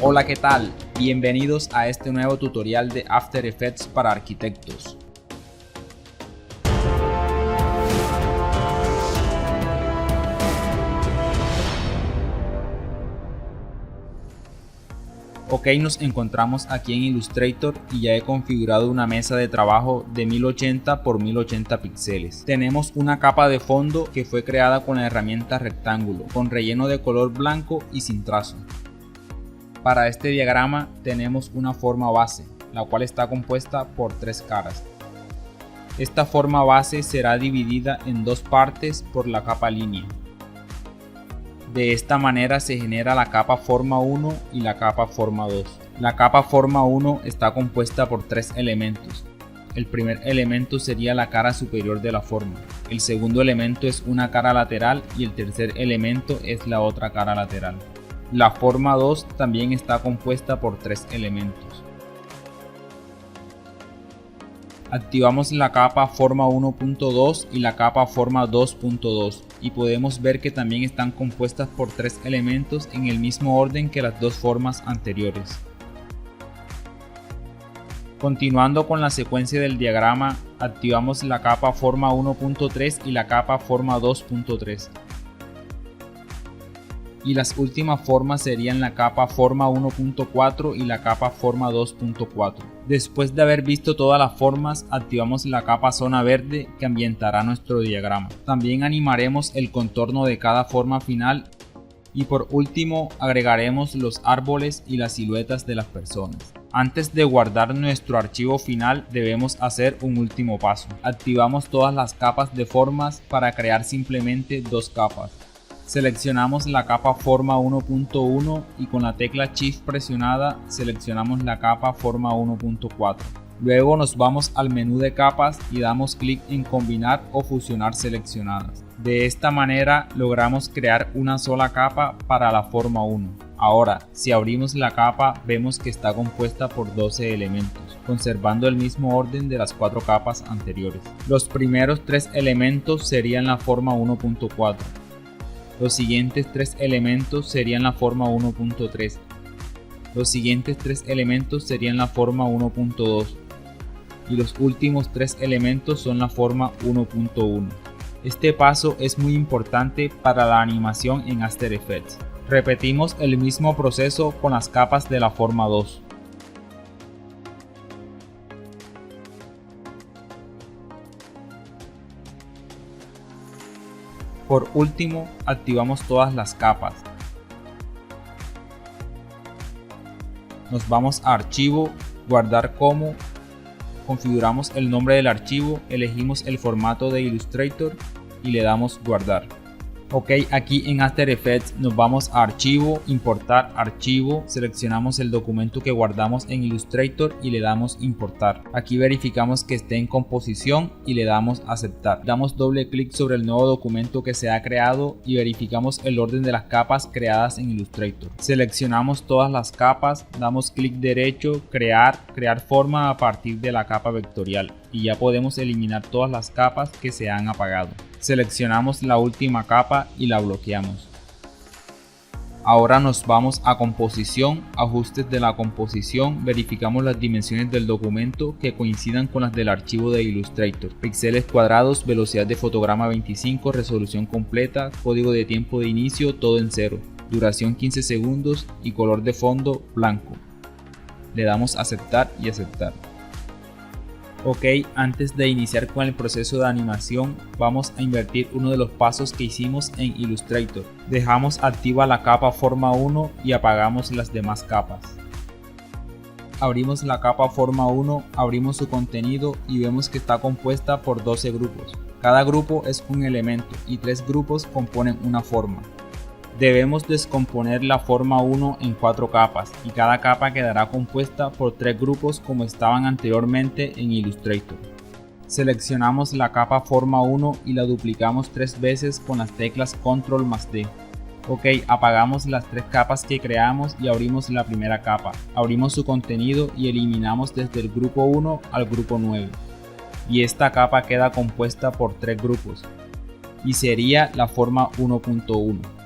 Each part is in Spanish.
Hola, ¿qué tal? Bienvenidos a este nuevo tutorial de After Effects para arquitectos. Ok, nos encontramos aquí en Illustrator y ya he configurado una mesa de trabajo de 1080 por 1080 píxeles. Tenemos una capa de fondo que fue creada con la herramienta rectángulo, con relleno de color blanco y sin trazo. Para este diagrama tenemos una forma base, la cual está compuesta por tres caras. Esta forma base será dividida en dos partes por la capa línea. De esta manera se genera la capa forma 1 y la capa forma 2. La capa forma 1 está compuesta por tres elementos. El primer elemento sería la cara superior de la forma. El segundo elemento es una cara lateral y el tercer elemento es la otra cara lateral. La forma 2 también está compuesta por tres elementos. Activamos la capa forma 1.2 y la capa forma 2.2 y podemos ver que también están compuestas por tres elementos en el mismo orden que las dos formas anteriores. Continuando con la secuencia del diagrama, activamos la capa forma 1.3 y la capa forma 2.3. Y las últimas formas serían la capa forma 1.4 y la capa forma 2.4. Después de haber visto todas las formas, activamos la capa zona verde que ambientará nuestro diagrama. También animaremos el contorno de cada forma final y por último agregaremos los árboles y las siluetas de las personas. Antes de guardar nuestro archivo final debemos hacer un último paso. Activamos todas las capas de formas para crear simplemente dos capas. Seleccionamos la capa forma 1.1 y con la tecla Shift presionada seleccionamos la capa forma 1.4. Luego nos vamos al menú de capas y damos clic en combinar o fusionar seleccionadas. De esta manera logramos crear una sola capa para la forma 1. Ahora, si abrimos la capa vemos que está compuesta por 12 elementos, conservando el mismo orden de las cuatro capas anteriores. Los primeros tres elementos serían la forma 1.4. Los siguientes tres elementos serían la forma 1.3. Los siguientes tres elementos serían la forma 1.2. Y los últimos tres elementos son la forma 1.1. Este paso es muy importante para la animación en After Effects. Repetimos el mismo proceso con las capas de la forma 2. Por último, activamos todas las capas. Nos vamos a Archivo, Guardar como, configuramos el nombre del archivo, elegimos el formato de Illustrator y le damos Guardar. Ok, aquí en After Effects nos vamos a Archivo, Importar Archivo, seleccionamos el documento que guardamos en Illustrator y le damos Importar. Aquí verificamos que esté en composición y le damos Aceptar. Damos doble clic sobre el nuevo documento que se ha creado y verificamos el orden de las capas creadas en Illustrator. Seleccionamos todas las capas, damos clic derecho, crear forma a partir de la capa vectorial y ya podemos eliminar todas las capas que se han apagado. Seleccionamos la última capa y la bloqueamos. Ahora nos vamos a composición, ajustes de la composición, verificamos las dimensiones del documento que coincidan con las del archivo de Illustrator. Píxeles cuadrados, velocidad de fotograma 25, resolución completa, código de tiempo de inicio, todo en 0, duración 15 segundos y color de fondo blanco. Le damos aceptar y aceptar. Ok, antes de iniciar con el proceso de animación, vamos a invertir uno de los pasos que hicimos en Illustrator. Dejamos activa la capa forma 1 y apagamos las demás capas. Abrimos la capa forma 1, abrimos su contenido y vemos que está compuesta por 12 grupos. Cada grupo es un elemento y 3 grupos componen una forma. Debemos descomponer la forma 1 en 4 capas y cada capa quedará compuesta por 3 grupos como estaban anteriormente en Illustrator. Seleccionamos la capa forma 1 y la duplicamos 3 veces con las teclas Ctrl más D. Ok, apagamos las 3 capas que creamos y abrimos la primera capa. Abrimos su contenido y eliminamos desde el grupo 1 al grupo 9. Y esta capa queda compuesta por 3 grupos y sería la forma 1.1.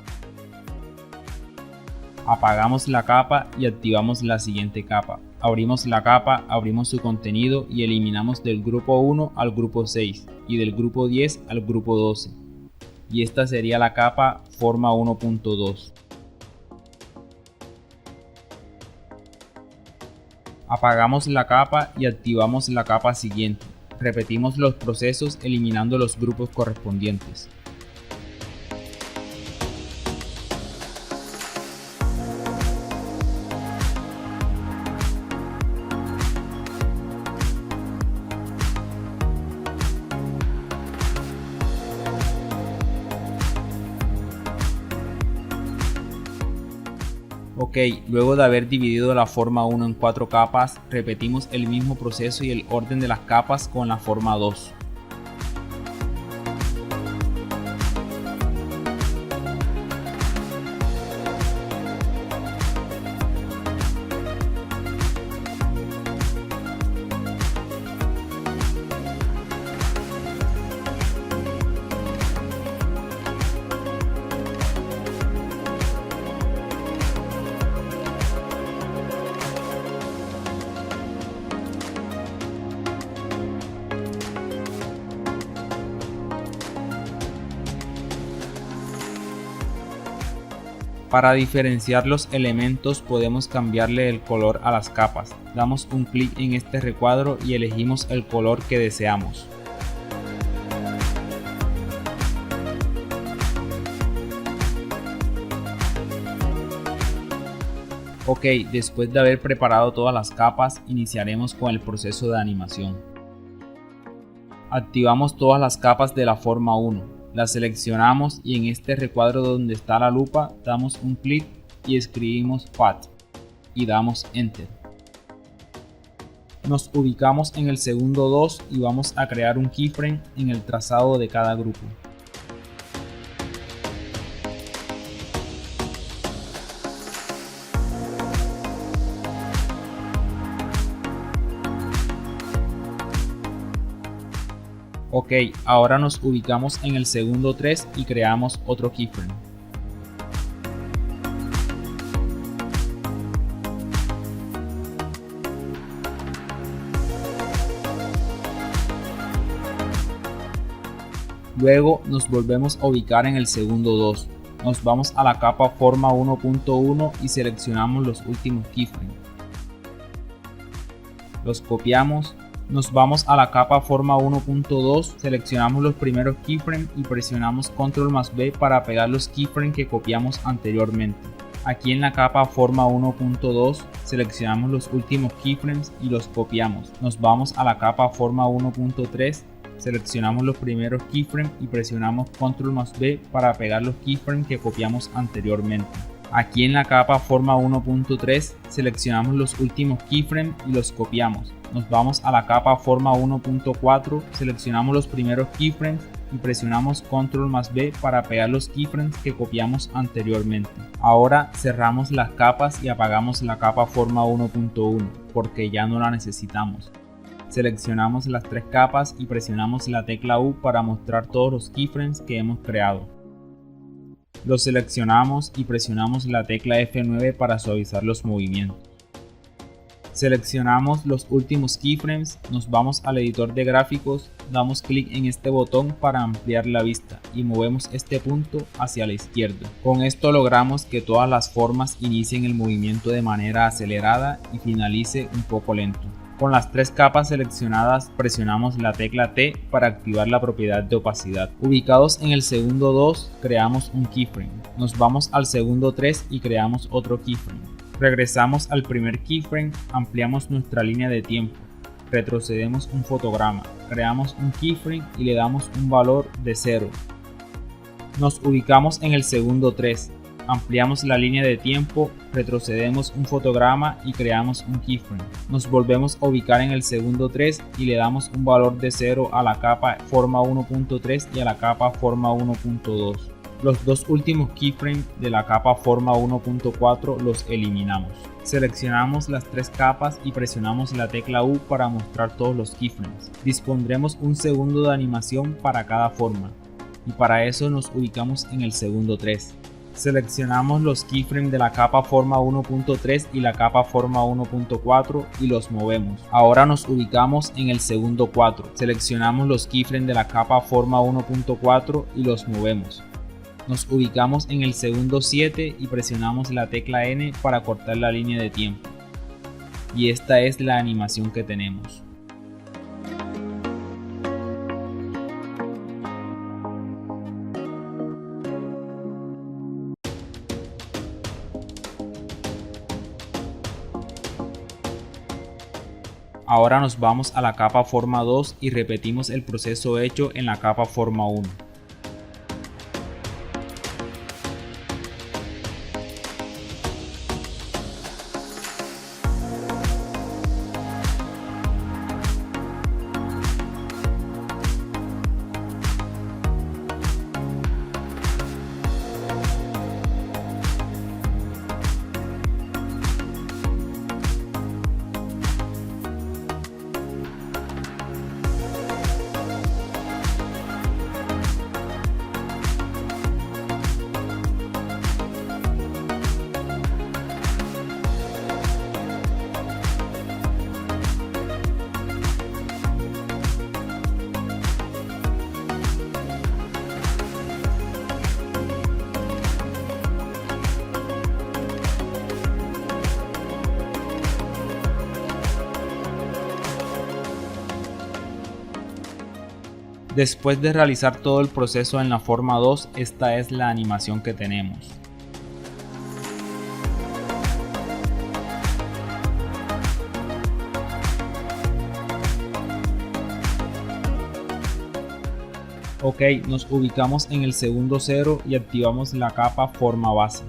Apagamos la capa y activamos la siguiente capa. Abrimos la capa, abrimos su contenido y eliminamos del grupo 1 al grupo 6 y del grupo 10 al grupo 12. Y esta sería la capa forma 1.2. Apagamos la capa y activamos la capa siguiente. Repetimos los procesos eliminando los grupos correspondientes. Ok, luego de haber dividido la forma 1 en 4 capas, repetimos el mismo proceso y el orden de las capas con la forma 2. Para diferenciar los elementos podemos cambiarle el color a las capas. Damos un clic en este recuadro y elegimos el color que deseamos. Ok, después de haber preparado todas las capas, iniciaremos con el proceso de animación. Activamos todas las capas de la forma 1. Las seleccionamos y en este recuadro donde está la lupa damos un clic y escribimos Path y damos Enter. Nos ubicamos en el segundo 2 y vamos a crear un keyframe en el trazado de cada grupo. Ok, ahora nos ubicamos en el segundo 3 y creamos otro keyframe. Luego nos volvemos a ubicar en el segundo 2. Nos vamos a la capa forma 1.1 y seleccionamos los últimos keyframes. Los copiamos. Nos vamos a la capa forma 1.2, seleccionamos los primeros keyframes y presionamos Ctrl+B para pegar los keyframes que copiamos anteriormente. Aquí en la capa forma 1.2 seleccionamos los últimos keyframes y los copiamos. Nos vamos a la capa forma 1.3, seleccionamos los primeros keyframes y presionamos Ctrl+B para pegar los keyframes que copiamos anteriormente. Aquí en la capa forma 1.3 seleccionamos los últimos keyframes y los copiamos. Nos vamos a la capa forma 1.4, seleccionamos los primeros keyframes y presionamos Ctrl+B para pegar los keyframes que copiamos anteriormente. Ahora cerramos las capas y apagamos la capa forma 1.1 porque ya no la necesitamos. Seleccionamos las 3 capas y presionamos la tecla U para mostrar todos los keyframes que hemos creado. Los seleccionamos y presionamos la tecla F9 para suavizar los movimientos. Seleccionamos los últimos keyframes, nos vamos al editor de gráficos, damos clic en este botón para ampliar la vista y movemos este punto hacia la izquierda. Con esto logramos que todas las formas inicien el movimiento de manera acelerada y finalice un poco lento. Con las 3 capas seleccionadas presionamos la tecla T para activar la propiedad de opacidad. Ubicados en el segundo 2 creamos un keyframe. Nos vamos al segundo 3 y creamos otro keyframe. Regresamos al primer keyframe, ampliamos nuestra línea de tiempo. Retrocedemos un fotograma, creamos un keyframe y le damos un valor de 0. Nos ubicamos en el segundo 3. Ampliamos la línea de tiempo, retrocedemos un fotograma y creamos un keyframe. Nos volvemos a ubicar en el segundo 3 y le damos un valor de 0 a la capa forma 1.3 y a la capa forma 1.2. Los dos últimos keyframes de la capa forma 1.4 los eliminamos. Seleccionamos las 3 capas y presionamos la tecla U para mostrar todos los keyframes. Dispondremos un segundo de animación para cada forma y para eso nos ubicamos en el segundo 3. Seleccionamos los keyframes de la capa forma 1.3 y la capa forma 1.4 y los movemos. Ahora nos ubicamos en el segundo 4. Seleccionamos los keyframes de la capa forma 1.4 y los movemos. Nos ubicamos en el segundo 7 y presionamos la tecla N para cortar la línea de tiempo. Y esta es la animación que tenemos. Ahora nos vamos a la capa forma 2 y repetimos el proceso hecho en la capa forma 1. Después de realizar todo el proceso en la forma 2, esta es la animación que tenemos. Ok, nos ubicamos en el segundo 0 y activamos la capa forma base.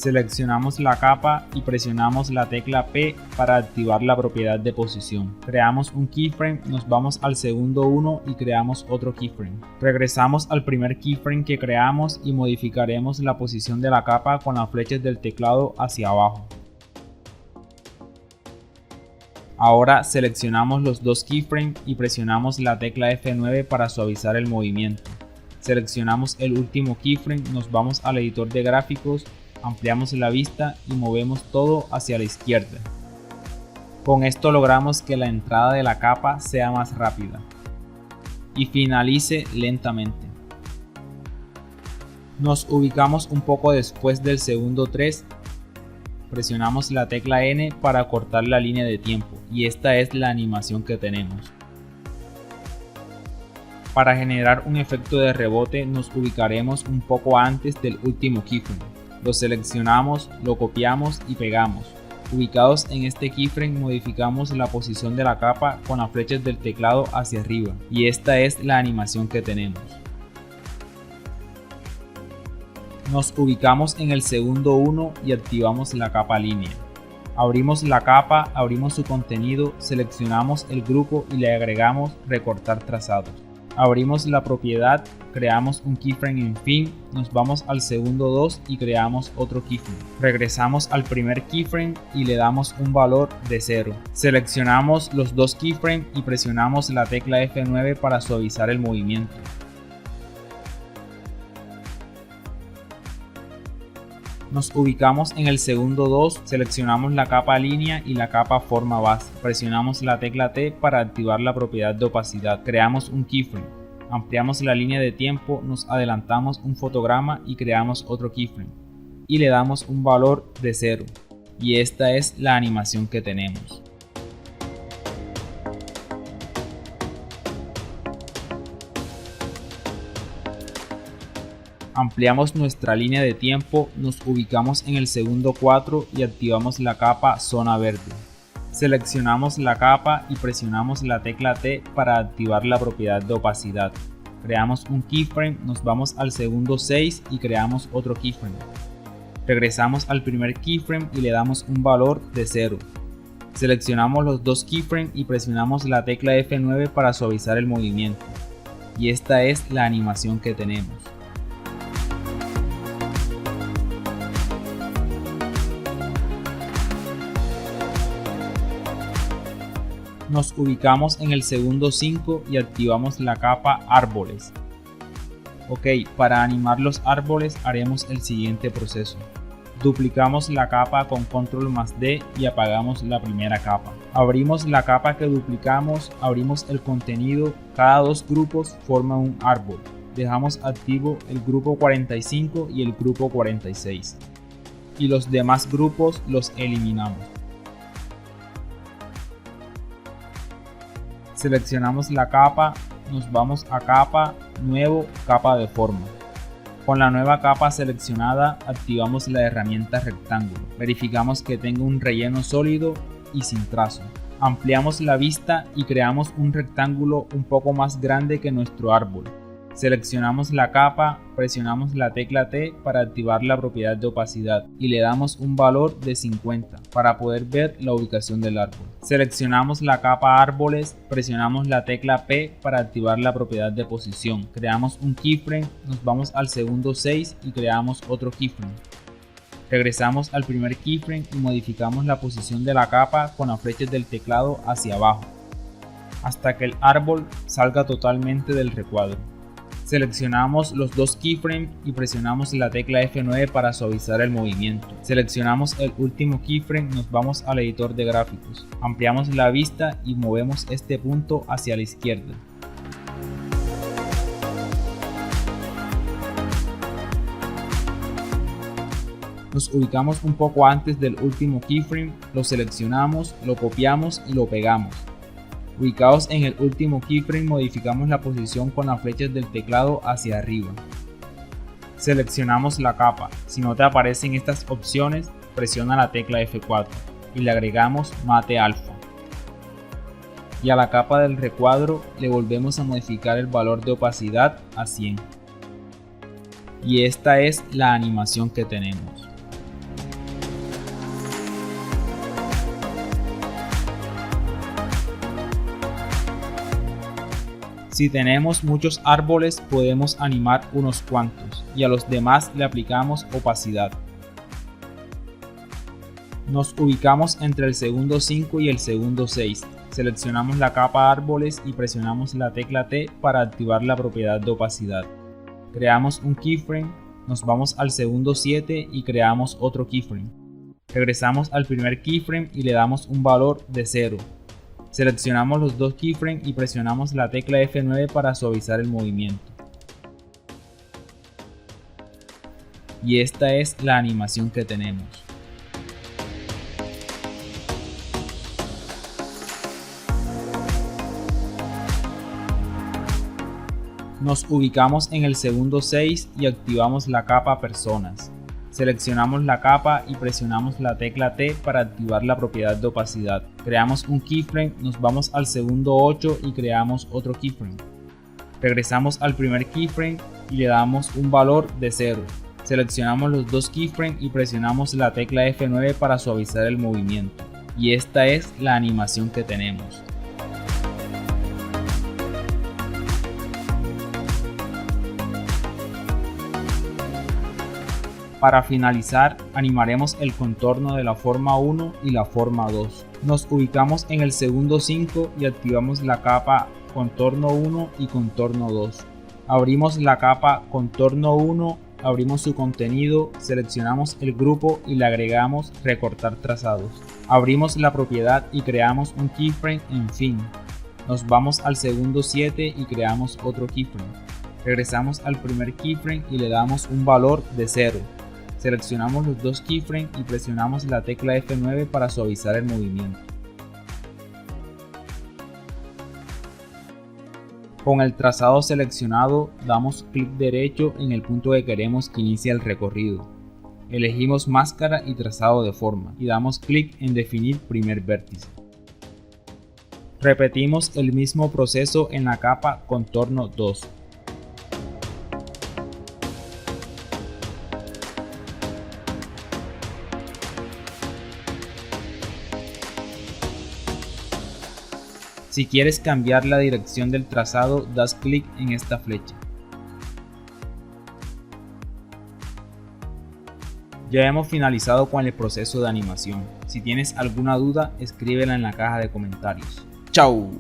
Seleccionamos la capa y presionamos la tecla P para activar la propiedad de posición. Creamos un keyframe, nos vamos al segundo 1 y creamos otro keyframe. Regresamos al primer keyframe que creamos y modificaremos la posición de la capa con las flechas del teclado hacia abajo. Ahora seleccionamos los dos keyframes y presionamos la tecla F9 para suavizar el movimiento. Seleccionamos el último keyframe, nos vamos al editor de gráficos, ampliamos la vista y movemos todo hacia la izquierda. Con esto logramos que la entrada de la capa sea más rápida y finalice lentamente. Nos ubicamos un poco después del segundo 3, presionamos la tecla N para cortar la línea de tiempo y esta es la animación que tenemos. Para generar un efecto de rebote nos ubicaremos un poco antes del último keyframe. Lo seleccionamos, lo copiamos y pegamos. Ubicados en este keyframe modificamos la posición de la capa con las flechas del teclado hacia arriba y esta es la animación que tenemos. Nos ubicamos en el segundo 1 y activamos la capa línea. Abrimos la capa, abrimos su contenido, seleccionamos el grupo y le agregamos recortar trazados. Abrimos la propiedad, creamos un keyframe en fin, nos vamos al segundo 2 y creamos otro keyframe. Regresamos al primer keyframe y le damos un valor de 0. Seleccionamos los dos keyframes y presionamos la tecla F9 para suavizar el movimiento. Nos ubicamos en el segundo 2, seleccionamos la capa línea y la capa forma base. Presionamos la tecla T para activar la propiedad de opacidad. Creamos un keyframe. Ampliamos la línea de tiempo, nos adelantamos un fotograma y creamos otro keyframe. Y le damos un valor de 0. Y esta es la animación que tenemos. Ampliamos nuestra línea de tiempo, nos ubicamos en el segundo 4 y activamos la capa zona verde. Seleccionamos la capa y presionamos la tecla T para activar la propiedad de opacidad. Creamos un keyframe, nos vamos al segundo 6 y creamos otro keyframe. Regresamos al primer keyframe y le damos un valor de 0. Seleccionamos los dos keyframes y presionamos la tecla F9 para suavizar el movimiento. Y esta es la animación que tenemos. Nos ubicamos en el segundo 5 y activamos la capa árboles. Ok, para animar los árboles haremos el siguiente proceso. Duplicamos la capa con Control+D y apagamos la primera capa. Abrimos la capa que duplicamos, abrimos el contenido, cada dos grupos forman un árbol. Dejamos activo el grupo 45 y el grupo 46. Y los demás grupos los eliminamos. Seleccionamos la capa, nos vamos a capa, nuevo, capa de forma. Con la nueva capa seleccionada activamos la herramienta rectángulo. Verificamos que tenga un relleno sólido y sin trazo. Ampliamos la vista y creamos un rectángulo un poco más grande que nuestro árbol. Seleccionamos la capa, presionamos la tecla T para activar la propiedad de opacidad y le damos un valor de 50 para poder ver la ubicación del árbol. Seleccionamos la capa árboles, presionamos la tecla P para activar la propiedad de posición. Creamos un keyframe, nos vamos al segundo 6 y creamos otro keyframe. Regresamos al primer keyframe y modificamos la posición de la capa con las flechas del teclado hacia abajo, hasta que el árbol salga totalmente del recuadro. Seleccionamos los dos keyframes y presionamos la tecla F9 para suavizar el movimiento. Seleccionamos el último keyframe, nos vamos al editor de gráficos. Ampliamos la vista y movemos este punto hacia la izquierda. Nos ubicamos un poco antes del último keyframe, lo seleccionamos, lo copiamos y lo pegamos. Ubicados en el último keyframe, modificamos la posición con las flechas del teclado hacia arriba. Seleccionamos la capa. Si no te aparecen estas opciones, presiona la tecla F4 y le agregamos mate alfa. Y a la capa del recuadro le volvemos a modificar el valor de opacidad a 100. Y esta es la animación que tenemos. Si tenemos muchos árboles podemos animar unos cuantos y a los demás le aplicamos opacidad. Nos ubicamos entre el segundo 5 y el segundo 6. Seleccionamos la capa árboles y presionamos la tecla T para activar la propiedad de opacidad. Creamos un keyframe, nos vamos al segundo 7 y creamos otro keyframe. Regresamos al primer keyframe y le damos un valor de 0. Seleccionamos los dos keyframes y presionamos la tecla F9 para suavizar el movimiento. Y esta es la animación que tenemos. Nos ubicamos en el segundo 6 y activamos la capa personas. Seleccionamos la capa y presionamos la tecla T para activar la propiedad de opacidad. Creamos un keyframe, nos vamos al segundo 8 y creamos otro keyframe. Regresamos al primer keyframe y le damos un valor de 0. Seleccionamos los dos keyframes y presionamos la tecla F9 para suavizar el movimiento. Y esta es la animación que tenemos. Para finalizar, animaremos el contorno de la forma 1 y la forma 2. Nos ubicamos en el segundo 5 y activamos la capa contorno 1 y contorno 2. Abrimos la capa contorno 1, abrimos su contenido, seleccionamos el grupo y le agregamos recortar trazados. Abrimos la propiedad y creamos un keyframe en fin. Nos vamos al segundo 7 y creamos otro keyframe. Regresamos al primer keyframe y le damos un valor de 0. Seleccionamos los dos keyframes y presionamos la tecla F9 para suavizar el movimiento. Con el trazado seleccionado, damos clic derecho en el punto que queremos que inicie el recorrido. Elegimos máscara y trazado de forma y damos clic en definir primer vértice. Repetimos el mismo proceso en la capa contorno 2. Si quieres cambiar la dirección del trazado, das clic en esta flecha. Ya hemos finalizado con el proceso de animación. Si tienes alguna duda, escríbela en la caja de comentarios. ¡Chao!